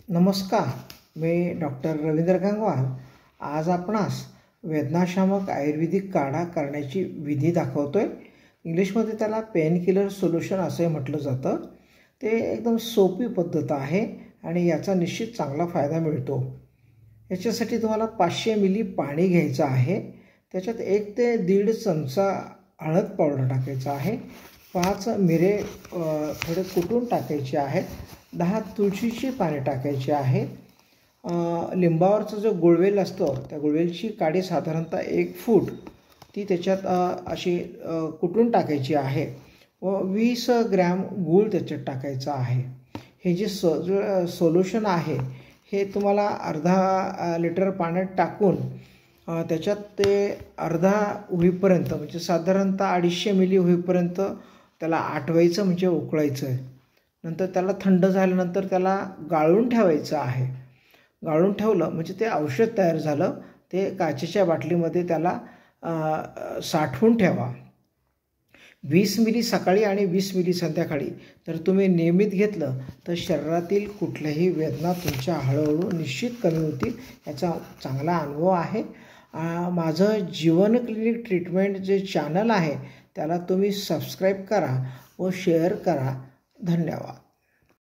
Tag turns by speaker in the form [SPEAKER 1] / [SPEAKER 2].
[SPEAKER 1] नमस्कार, मी डॉक्टर रवींद्र गंगवार आज आपणास वेदनाशामक आयुर्वेदिक काढा करण्याची विधी दाखवतोय। इंग्लिशमध्ये त्याला पेन किलर सोल्यूशन असे म्हटलं जातं। ते एकदम सोपी पद्धत आहे आणि याचा निश्चित चांगला फायदा मिळतो। याच्यासाठी तुम्हाला 500 मिली पाणी घ्यायचं आहे। त्याच्यात 1 ते 1.5 चमचा हळद पावडर टाकायचा आहे। 5 मिरे थोडे कुटून टाकायचे आहेत। 10 तुळशीची पाने टाकायची आहेत। लिंबावरचा जो गुळवेल असतो त्या गुळवेलची काडी साधारणतः 1 फूट ती त्याच्यात अशी कुटून टाकायची आहे व 20 ग्रॅम गूळ त्याच्यात टाकायचा आहे। हे जे सोल्यूशन आहे हे तुम्हाला अर्धा लिटर पाण्यात टाकून त्याच्यात ते अर्धा होईपर्यंत म्हणजे साधारणतः 250 मिली होईपर्यंत त्याला आटवायचं म्हणजे उकळायचं आहे। नंतर त्याला थंड झाल्यानंतर त्याला गाळून ठेवायचं आहे। गाळून ठेवलं म्हणजे ते औषध तयार झालं। ते काचेच्या बाटलीमध्ये त्याला साठवून ठेवा। 20 मिली सकाळी आणि 20 मिली संध्याकाळी जर तुम्ही नियमित घेतलं तर शरीरातील कुठल्याही वेदना तुमच्या हळूहळू निश्चित कमी होतील। याचा चांगला अनुभव आहे। माझं जीवन क्लिनिक ट्रीटमेंट जे चॅनल आहे त्याला तुम्ही सबस्क्राईब करा व शेअर करा। धन्यवाद।